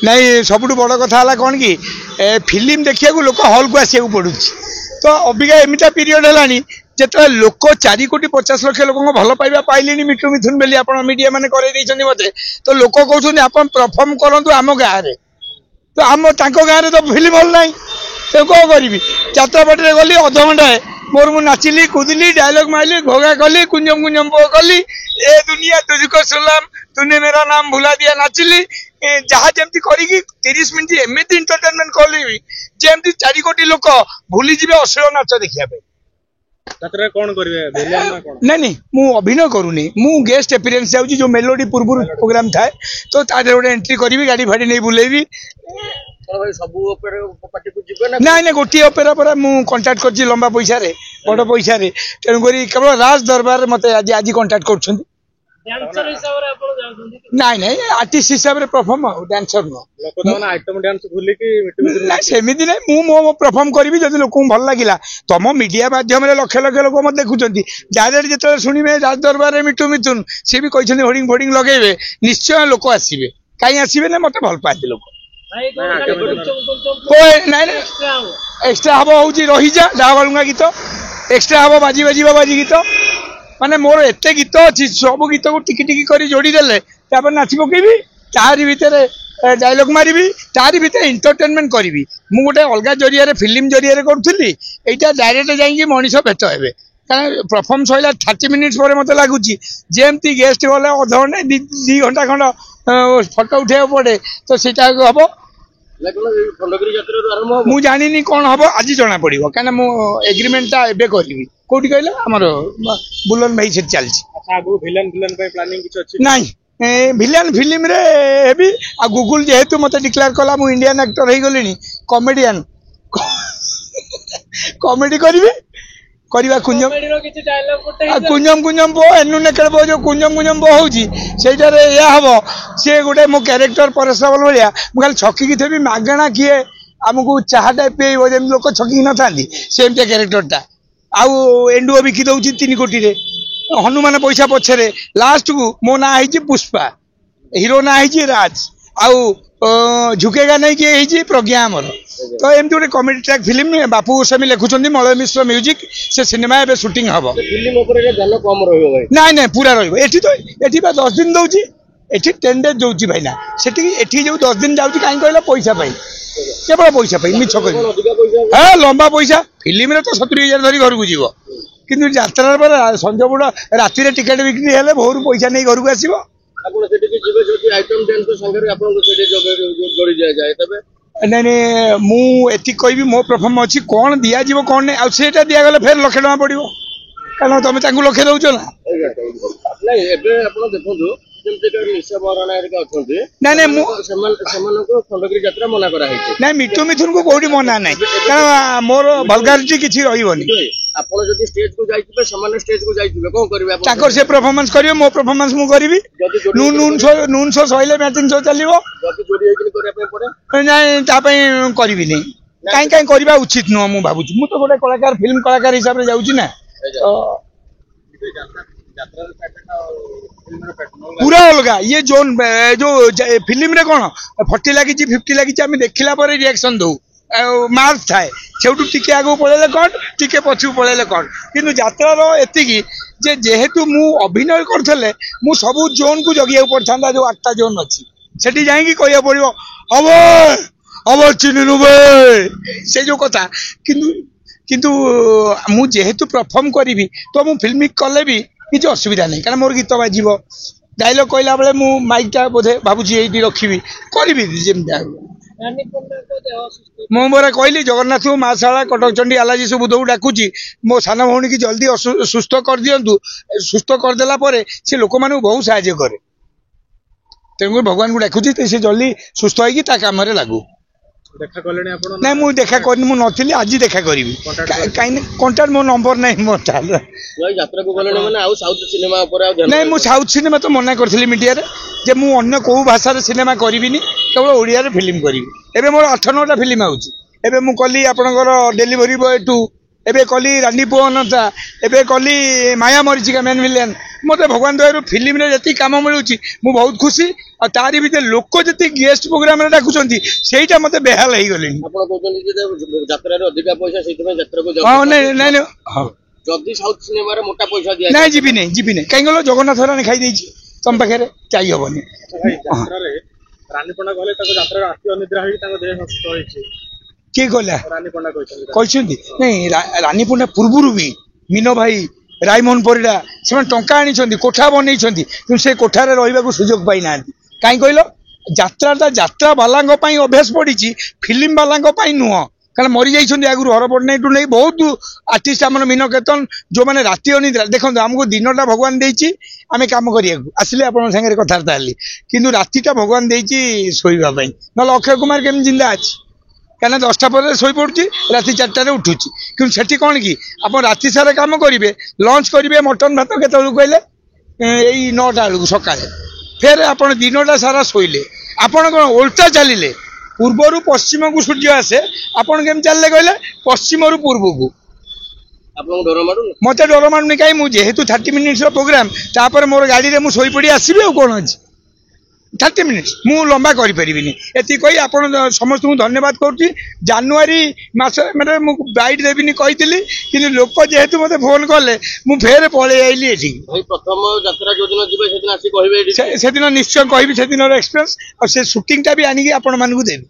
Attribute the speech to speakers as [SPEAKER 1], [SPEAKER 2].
[SPEAKER 1] नहीं सबुठ बड़ कथा है कौन कि फिल्म देखा लोक हल को आसू पड़ू तो अबिका एमता पीरियड है जिते लोक 4 कोटी 50 लाख लोक भल पाइबा पाइले मिठू मिथुन बेली आप मीडिया मैंने कर मत तो लोक कहते आप परफर्म करूँ आम गाँव में तो आम गाँव तो फिल्म हल ना तो कौन करी यात्रापाटी गली अध घंटाए मोर मु नाचिली कूदिली डायलॉग मारली घोगा कली कुंजम कुंजम पो कली ए दुनिया तुझको सलाम तूने मेरा नाम भुला दिया नाचिली जहाँ जमती करी 30 मिनट एमती इंटरटेनमेंट कली जमती 4 कोटी लोक भूली जी अश्लील नाच देखा
[SPEAKER 2] कौन करें
[SPEAKER 1] नहीं नहीं मु अभिनय करूनी मु गेस्ट अपीयरेंस जाऊँ जो मेलोडी पूर्व प्रोग्राम थाए तो तार गोटे एंट्री करी गाड़ी फाड़ी नहीं बुलेबी ना ना गोटे अपेरा पर कंटाक्ट कर लंबा पैसा रे बड़ पैसा रे तेणुक केवल राज दरबार मत आज आज कंटाक्ट कर नाई नाई आर्टिस्ट हिसाब से परफॉर्म डांसर ना सेमती ना मो परफॉर्म करी जब लोक भल लगे तुम मीडिया माध्यम लक्ष लक्ष लोक मत देखुं डायरेक्ट जो शुणे राज दरबार मिठू मिथुन सी भी कहते होर्डिंग फोर्डिंग लगे निश्चय लोक आसवे कहीं आसवे ना मत भल पाते लोक एक्सट्रा हम हूँ रही जा डाबालुंगा गीत एक्सट्रा हम बाजी बाजी बाजी गीत माने मोर एते गीत अच्छी सब गीत को टिकी टिकी कर जोड़ी देले नाची पकेबी तारी भितर डायलॉग मारिबी तारी भितर एंटरटेनमेंट करी मु गोटे अलग जरिया फिल्म जरिया करूली एटा डायरेक्ट जाइए मनीष भेट हे कारण परफॉर्म सैला 30 मिनिट्स पर मत लगुच जमती गेस्ट गले अध घंटा 2 घंटा खंड फोटो उठे पड़े तो सीटा हम मु जानी कौन हम आज जना पड़ो क्या मु एग्रीमेंट एबे करी कौटी कहले आमर बुलन भाई से चलती नहीं विलेन फिल्म रे भी आ गूगल जेहेतु मत डिक्लेयर कला मु इंडियन एक्टर हो गली कॉमेडियन कॉमेडी करी करवा कुंजम कुंजम कुंजम बो एनुने खेल जो कुंजम कुंजम बो हूँ से हम सी गोटे मो क्यारेक्टर परेश रावल भाया मुझे छकी थे मागणा किए आमको चाह टाइप पीब जमी लोक छकी न था सेमती क्यारेक्टरटा आउ एंडुओ बिकी दौर 3 कोटी रे हनुमान पैसा पछरे लास्ट को मो ना है पुष्पा हीरो ना है राज आउ झुकेगा नहीं किए प्रज्ञा आमर तो एमती गोटे कॉमेडी ट्रैक फिल्म बापू गोस्वामी लिखुंट मलय मिश्र म्यूजिक से सिनेमा ए शूटिंग हम ना ना पूरा रही तो ये 10 दिन दौर ये 10 डेज दौर भाईना से जो 10 दिन जाऊँगी कहीं कहला पैसा केवल पैसा मिछ कर लंबा पैसा फिल्म तो 70,000 धरी घर को जीव कि यात्रा पर संजय बुढ़ राति टिकेट बिक्री है भोर पैसा नहीं घर को आसो नहीं नहीं मुझे कहि मो परफॉर्म अच्छी कौन दि जाव कौन नहीं आटा दिगले फिर 1 लाख टका पड़ो कारण तुम लक्षे दौच ना मिठू मिथुन को कौटी मना ना कारण मोर वल्गारिटी किसी रही से परफॉर्मेंस करियो मो परफॉर्मेंस मु करी नून शो सैले मैचिंग शो चलो ना करी नहीं कहीं कहीं करवा उचित नुह मु भावुँ मु तो गोटे कलाकार फिल्म कलाकार हिसाब से जाऊँ ना पूरा अलग ये जोन जो फिल्म रे कौन 40 लगी 50 लगी आम देखला रिएक्शन दो मार्क थाए से आगे पड़े कौन टी पछू पड़े कौन कि यात्रा एति जेहेतु मु अभिनय करते मु सबू जोन को जगिया पड़ता जो 8टा जोन अच्छी से जाकि कह पड़ो अब अब चिन्हनु से जो कथा किंतु मु जेहेतु परफॉर्म करी तो मु फिल्म कले भी किसी असुविधा नहीं कारण मोर गीत बाजब डायलॉग कहला बेले मु माइकटा बोधे भावुँ ये रखी करी मु मोरा कहली जगन्नाथ माँ शाला कटक चंडी आलाजी सब दौ डाकुची मो सान भौणी की जल्दी सुस्थ कर दिंतु सुस्थ करदेला सी लोक मानू बहुत साहाय्य करे तेणुक भगवान को डाकुची से जल्दी सुस्थ होगी काम लागू
[SPEAKER 2] देखा कलेनी आपण
[SPEAKER 1] ना मु देखा करनी मु नथिली आज देखा करिवि काई कांटेक्ट मो नंबर नहीं मो चाल
[SPEAKER 2] यात्रा को गलेनी माने आउ साउथ सिनेमा ऊपर आ
[SPEAKER 1] नहीं मु साउथ सिनेमा तो मना करथिली मीडिया रे जे मु अन्य को भाषा रे सिनेमा करिविनी केवल ओडिया रे फिल्म करिवि एबे मोर 8-9टा फिल्म आउची एबे मु कली आपनकर डिलीवरी बॉय 2 एबे कली रानी पुओ अनंता एबे कली माया मरीचिका मेन विलेन मत भगवान दयारू फिल्म रे जति काम मिलूची मु बहुत खुशी आ तारी भीतर लोक जति गेस्ट प्रोग्राम रे डाकुचंती सेटा मते बेहाल हेई गलेनी
[SPEAKER 2] आपण कहउछन जे यात्रा रे अधिक पैसा सेति में यात्रा को
[SPEAKER 1] हां नहीं नहीं हां
[SPEAKER 2] जदी साउथ सिनेमा रे मोटा पैसा दिया
[SPEAKER 1] नहीं जीवी नहीं कहीं गलो जगन्नाथ रानी खाई देछि तुम पाखे चाहिए हबनी
[SPEAKER 2] यात्रा रे रानी पंडा कहले ताको यात्रा रे आती अनिद्रा होई ताको देह नष्ट होइछि
[SPEAKER 1] किए कहला
[SPEAKER 2] रानी पंडा
[SPEAKER 1] कहछंती नहीं रानी पंडा पूर्वरु भी मीनो भाई रायमोहन परिडा से टंका आनी कोठा बनई से कोठार रहा सुजोग पाई ना कहीं कहल यात्रा बाला अभ्यास पड़ी फिल्म बाला नुह कारण मरी जाइए आगुरी हर पट्टनायक टू नहीं बहुत आर्टिस्ट आम मीन केतन जो मैंने राति अनिद्रा देखो आमको दिनटा भगवान देती आम कम करले आप कथबार्ता हेली कि रातिटा भगवान देती शोवाई ना अक्षय कुमार केम जिंदा अच्छी कहीं 10टा पर शो पड़ी राति 4टार उठुची कि सेठी कौन कि आप राति सारा कम करेंगे लंच करेंगे मटन भात केत कहले यही 9टा बेलू सका फिर आप दिनटा सारा शोले आपड़ कौन उल्टा चलिए पूर्वर पश्चिम को सूर्य आसे आपड़ केम चलिए कहले पश्चिम रु पूर्व को मत डर मारूनी कहीं मुझे 30 मिनिट्स प्रोग्राम तापर मोर गाड़ी में मुझे पड़ी आसबि आ कौन अच्छी 30 मिनिट्स मु लंबा करी एति कही आपण समस्त धन्यवाद करुच्ची जानुआरी मास मैंने बाइट देविनी कही कि लोक जेहेतु मते फोन कले मु फेर पळे आइली एठी
[SPEAKER 2] प्रथम यात्रा जो दिन जिबे सेदिन आसी कहबे
[SPEAKER 1] से दिन निश्चय कहबी से दिन एक्सपीरियंस और से शूटिंग टा भी आनी आपण मानकु देबी।